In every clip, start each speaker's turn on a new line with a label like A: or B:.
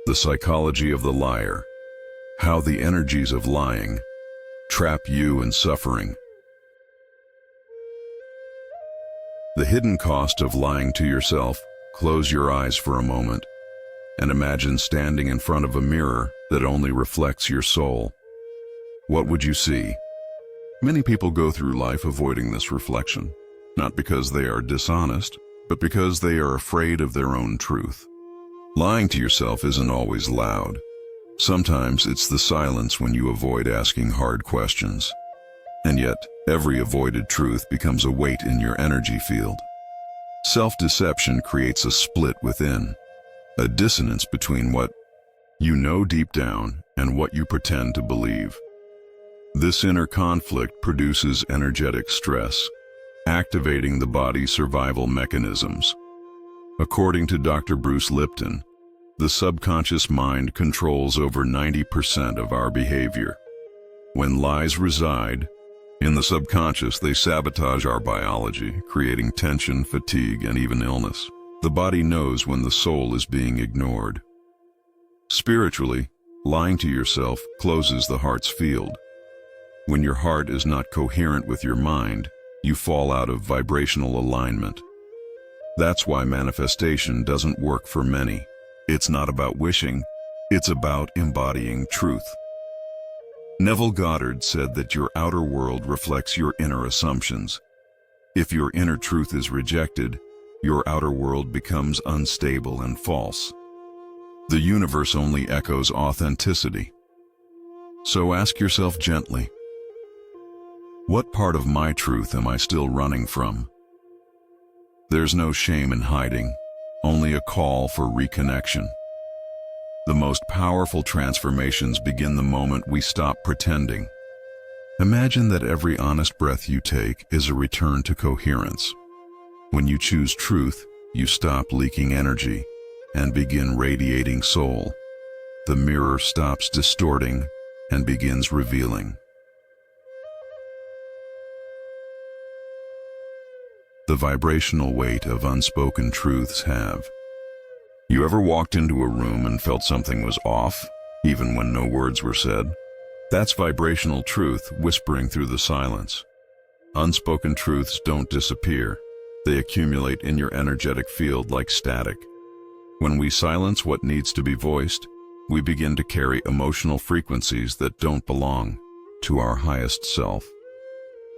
A: The psychology of the liar. How the energies of lying trap you in suffering. The hidden cost of lying to yourself. Close your eyes for a moment and imagine standing in front of a mirror that only reflects your soul. What would you see? Many people go through life avoiding this reflection, not because they are dishonest, but because they are afraid of their own truth. Lying to yourself isn't always loud. Sometimes it's the silence when you avoid asking hard questions. And yet, every avoided truth becomes a weight in your energy field. Self-deception creates a split within, a dissonance between what you know deep down and what you pretend to believe. This inner conflict produces energetic stress, activating the body's survival mechanisms. According to Dr. Bruce Lipton, the subconscious mind controls over 90% of our behavior. When lies reside in the subconscious, they sabotage our biology, creating tension, fatigue, and even illness. The body knows when the soul is being ignored. Spiritually, lying to yourself closes the heart's field. When your heart is not coherent with your mind, you fall out of vibrational alignment. That's why manifestation doesn't work for many. It's not about wishing, it's about embodying truth. Neville Goddard said that your outer world reflects your inner assumptions. If your inner truth is rejected, your outer world becomes unstable and false. The universe only echoes authenticity. So ask yourself gently, what part of my truth am I still running from? There's no shame in hiding, only a call for reconnection. The most powerful transformations begin the moment we stop pretending. Imagine that every honest breath you take is a return to coherence. When you choose truth, you stop leaking energy and begin radiating soul. The mirror stops distorting and begins revealing. The vibrational weight of unspoken truths have. You ever walked into a room and felt something was off, even when no words were said? That's vibrational truth whispering through the silence. Unspoken truths don't disappear. They accumulate in your energetic field like static. When we silence what needs to be voiced, we begin to carry emotional frequencies that don't belong to our highest self.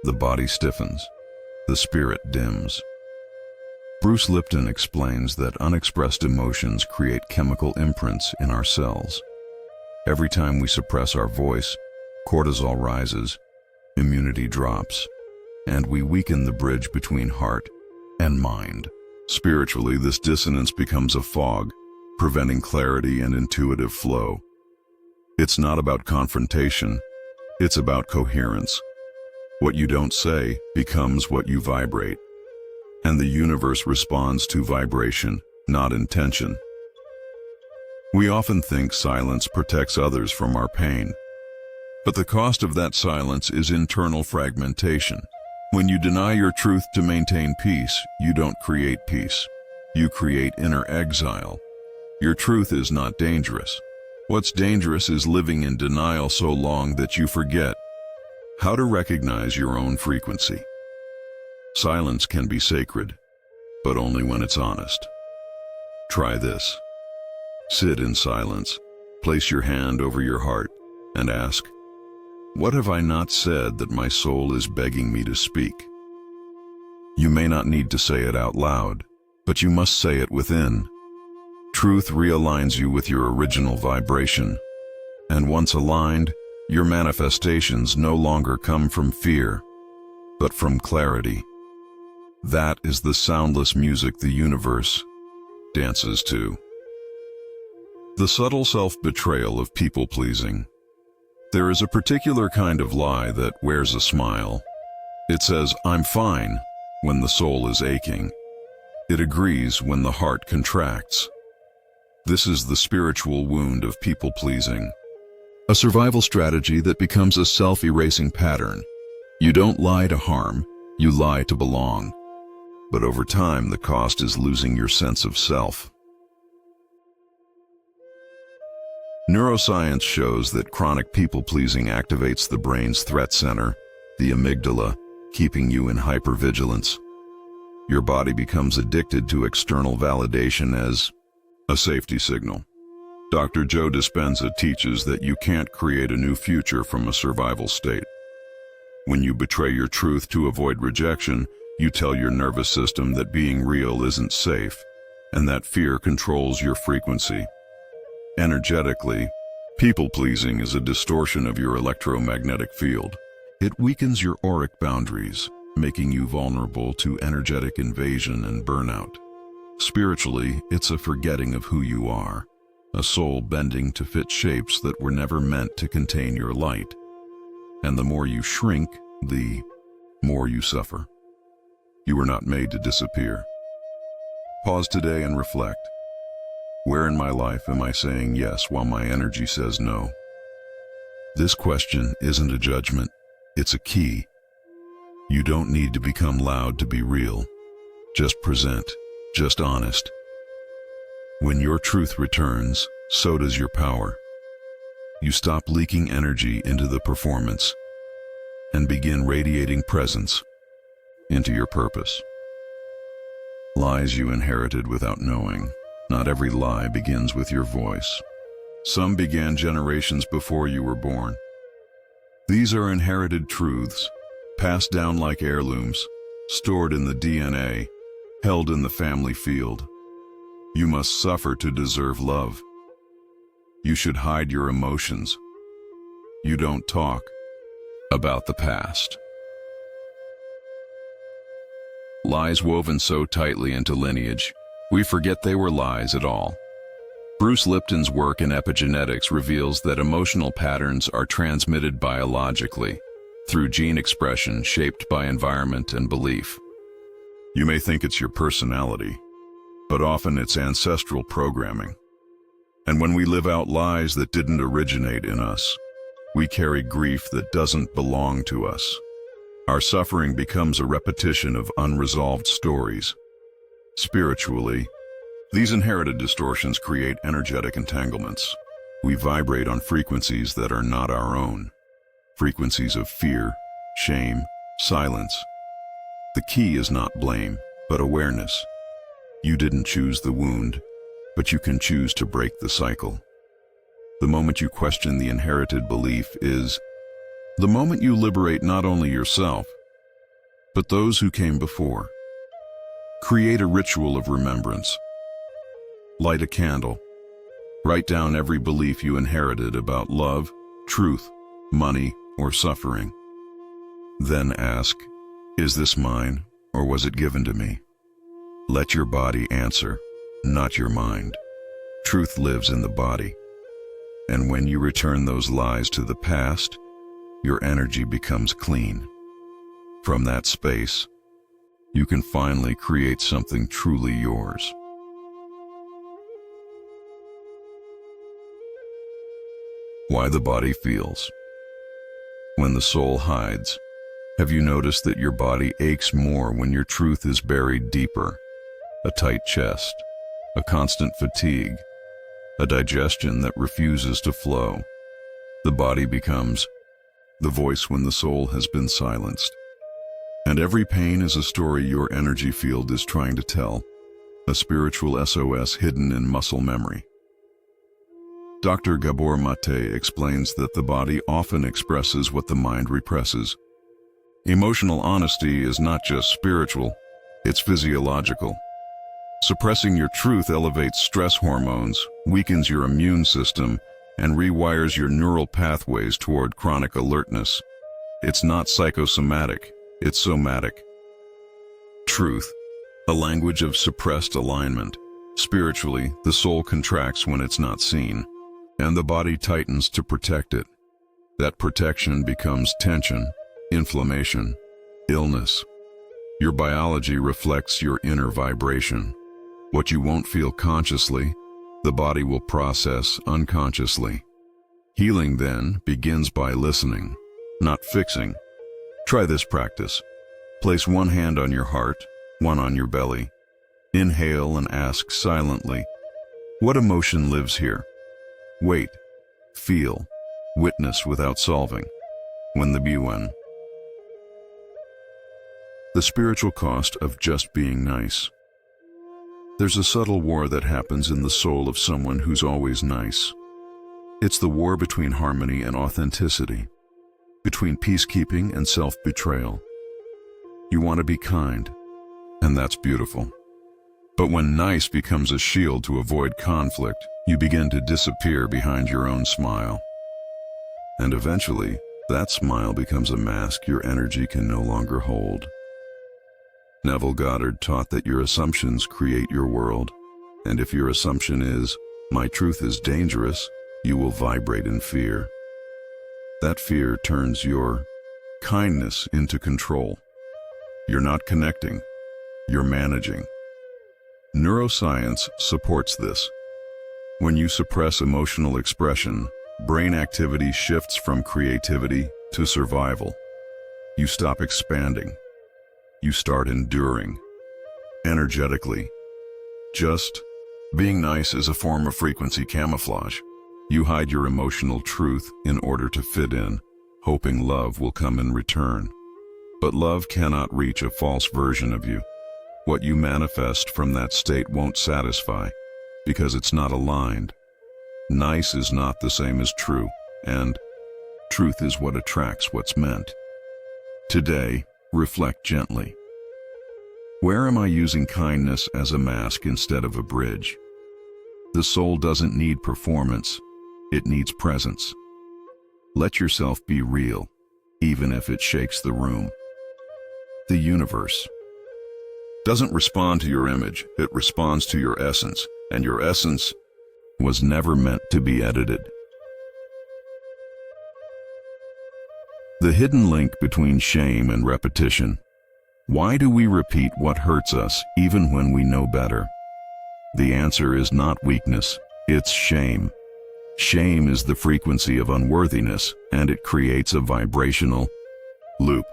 A: The body stiffens. The spirit dims. Bruce Lipton explains that unexpressed emotions create chemical imprints in our cells. Every time we suppress our voice, cortisol rises, immunity drops, and we weaken the bridge between heart and mind. Spiritually, this dissonance becomes a fog, preventing clarity and intuitive flow. It's not about confrontation, it's about coherence. What you don't say becomes what you vibrate. And the universe responds to vibration, not intention. We often think silence protects others from our pain. But the cost of that silence is internal fragmentation. When you deny your truth to maintain peace, you don't create peace. You create inner exile. Your truth is not dangerous. What's dangerous is living in denial so long that you forget how to recognize your own frequency. Silence can be sacred, but only when it's honest. Try this. Sit in silence, place your hand over your heart, and ask, what have I not said that my soul is begging me to speak? You may not need to say it out loud, but you must say it within. Truth realigns you with your original vibration, and once aligned, your manifestations no longer come from fear, but from clarity. That is the soundless music the universe dances to. The subtle self-betrayal of people-pleasing. There is a particular kind of lie that wears a smile. It says, I'm fine, when the soul is aching. It agrees when the heart contracts. This is the spiritual wound of people-pleasing. A survival strategy that becomes a self-erasing pattern. You don't lie to harm, you lie to belong. But over time, the cost is losing your sense of self. Neuroscience shows that chronic people-pleasing activates the brain's threat center, the amygdala, keeping you in hypervigilance. Your body becomes addicted to external validation as a safety signal. Dr. Joe Dispenza teaches that you can't create a new future from a survival state. When you betray your truth to avoid rejection, you tell your nervous system that being real isn't safe, and that fear controls your frequency. Energetically, people-pleasing is a distortion of your electromagnetic field. It weakens your auric boundaries, making you vulnerable to energetic invasion and burnout. Spiritually, it's a forgetting of who you are, a soul bending to fit shapes that were never meant to contain your light. And the more you shrink, the more you suffer. You were not made to disappear. Pause today and reflect. Where in my life am I saying yes while my energy says no? This question isn't a judgment, it's a key. You don't need to become loud to be real. Just present, just honest. When your truth returns, so does your power. You stop leaking energy into the performance and begin radiating presence into your purpose. Lies you inherited without knowing. Not every lie begins with your voice. Some began generations before you were born. These are inherited truths, passed down like heirlooms, stored in the DNA, held in the family field. You must suffer to deserve love. You should hide your emotions. You don't talk about the past. Lies woven so tightly into lineage, we forget they were lies at all. Bruce Lipton's work in epigenetics reveals that emotional patterns are transmitted biologically, through gene expression shaped by environment and belief. You may think it's your personality, but often it's ancestral programming. And when we live out lies that didn't originate in us, we carry grief that doesn't belong to us. Our suffering becomes a repetition of unresolved stories. Spiritually, these inherited distortions create energetic entanglements. We vibrate on frequencies that are not our own. Frequencies of fear, shame, silence. The key is not blame, but awareness. You didn't choose the wound, but you can choose to break the cycle. The moment you question the inherited belief is the moment you liberate not only yourself, but those who came before. Create a ritual of remembrance. Light a candle. Write down every belief you inherited about love, truth, money, or suffering. Then ask, is this mine, or was it given to me? Let your body answer, not your mind. Truth lives in the body. And when you return those lies to the past, your energy becomes clean. From that space, you can finally create something truly yours. Why the body feels. When the soul hides, have you noticed that your body aches more when your truth is buried deeper? A tight chest, a constant fatigue, a digestion that refuses to flow. The body becomes the voice when the soul has been silenced. And every pain is a story your energy field is trying to tell, a spiritual SOS hidden in muscle memory. Dr. Gabor Mate explains that the body often expresses what the mind represses. Emotional honesty is not just spiritual, it's physiological. Suppressing your truth elevates stress hormones, weakens your immune system, and rewires your neural pathways toward chronic alertness. It's not psychosomatic, it's somatic. Truth, a language of suppressed alignment. Spiritually, the soul contracts when it's not seen, and the body tightens to protect it. That protection becomes tension, inflammation, illness. Your biology reflects your inner vibration. What you won't feel consciously, the body will process unconsciously. Healing, then, begins by listening, not fixing. Try this practice. Place one hand on your heart, one on your belly. Inhale and ask silently, what emotion lives here? Wait, feel, witness without solving. When the BUN. The spiritual cost of just being nice. There's a subtle war that happens in the soul of someone who's always nice. It's the war between harmony and authenticity, between peacekeeping and self-betrayal. You want to be kind, and that's beautiful. But when nice becomes a shield to avoid conflict, you begin to disappear behind your own smile. And eventually, that smile becomes a mask your energy can no longer hold. Neville Goddard taught that your assumptions create your world, and if your assumption is, "My truth is dangerous," you will vibrate in fear. That fear turns your kindness into control. You're not connecting, you're managing. Neuroscience supports this. When you suppress emotional expression, brain activity shifts from creativity to survival. You stop expanding. You start enduring. Energetically. Just being nice is a form of frequency camouflage. You hide your emotional truth in order to fit in, hoping love will come in return. But love cannot reach a false version of you. What you manifest from that state won't satisfy, because it's not aligned. Nice is not the same as true, and truth is what attracts what's meant. Today, reflect gently. Where am I using kindness as a mask instead of a bridge? The soul doesn't need performance, it needs presence. Let yourself be real, even if it shakes the room. The universe doesn't respond to your image, it responds to your essence, and your essence was never meant to be edited. The hidden link between shame and repetition. Why do we repeat what hurts us even when we know better? The answer is not weakness, it's shame. Shame is the frequency of unworthiness, and it creates a vibrational loop.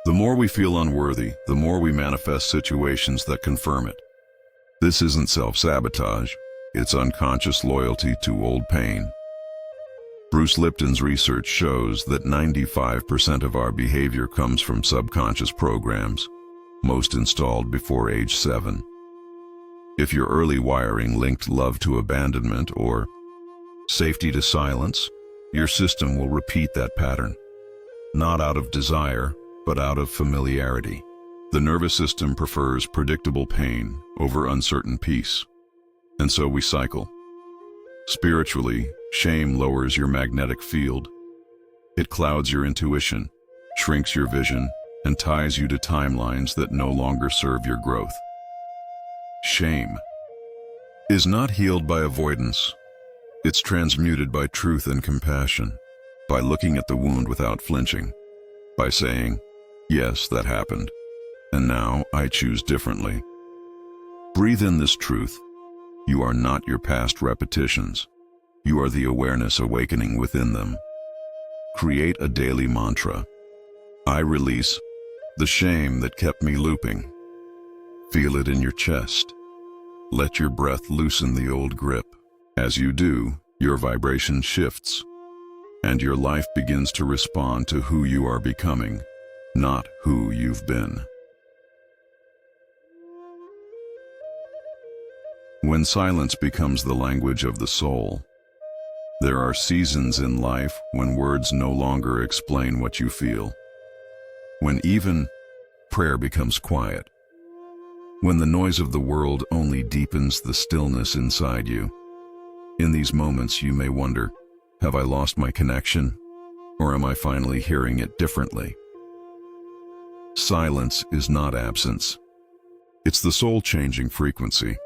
A: The more we feel unworthy, the more we manifest situations that confirm it. This isn't self-sabotage, it's unconscious loyalty to old pain. Bruce Lipton's research shows that 95% of our behavior comes from subconscious programs, most installed before age 7. If your early wiring linked love to abandonment or safety to silence, your system will repeat that pattern. Not out of desire, but out of familiarity. The nervous system prefers predictable pain over uncertain peace. And so we cycle. Spiritually, shame lowers your magnetic field. It clouds your intuition, shrinks your vision, and ties you to timelines that no longer serve your growth. Shame is not healed by avoidance. It's transmuted by truth and compassion, by looking at the wound without flinching, by saying, "Yes, that happened, and now I choose differently." Breathe in this truth. You are not your past repetitions. You are the awareness awakening within them. Create a daily mantra. I release the shame that kept me looping. Feel it in your chest. Let your breath loosen the old grip. As you do, your vibration shifts, and your life begins to respond to who you are becoming, not who you've been. When silence becomes the language of the soul, there are seasons in life when words no longer explain what you feel. When even prayer becomes quiet. When the noise of the world only deepens the stillness inside you. In these moments you may wonder, have I lost my connection? Or am I finally hearing it differently? Silence is not absence. It's the soul-changing frequency.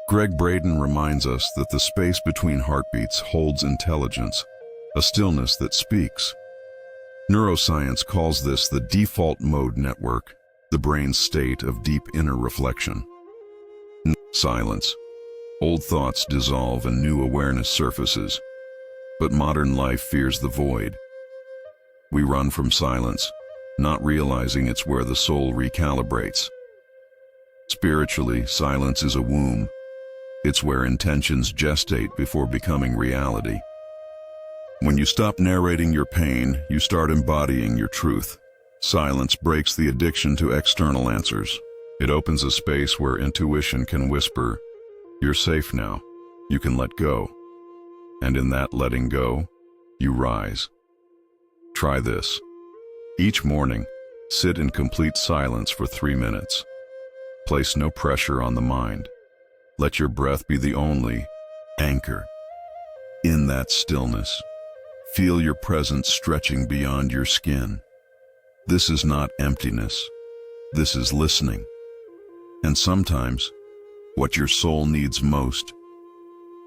A: Greg Braden reminds us that the space between heartbeats holds intelligence, a stillness that speaks. Neuroscience calls this the default mode network, the brain's state of deep inner reflection. Silence. Old thoughts dissolve and new awareness surfaces. But modern life fears the void. We run from silence, not realizing it's where the soul recalibrates. Spiritually, silence is a womb. It's where intentions gestate before becoming reality. When you stop narrating your pain, you start embodying your truth. Silence breaks the addiction to external answers. It opens a space where intuition can whisper, "You're safe now. You can let go." And in that letting go, you rise. Try this. Each morning, sit in complete silence for 3 minutes. Place no pressure on the mind. Let your breath be the only anchor. In that stillness, feel your presence stretching beyond your skin. This is not emptiness. This is listening. And sometimes, what your soul needs most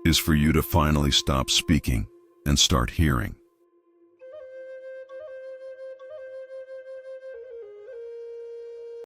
A: is for you to finally stop speaking and start hearing.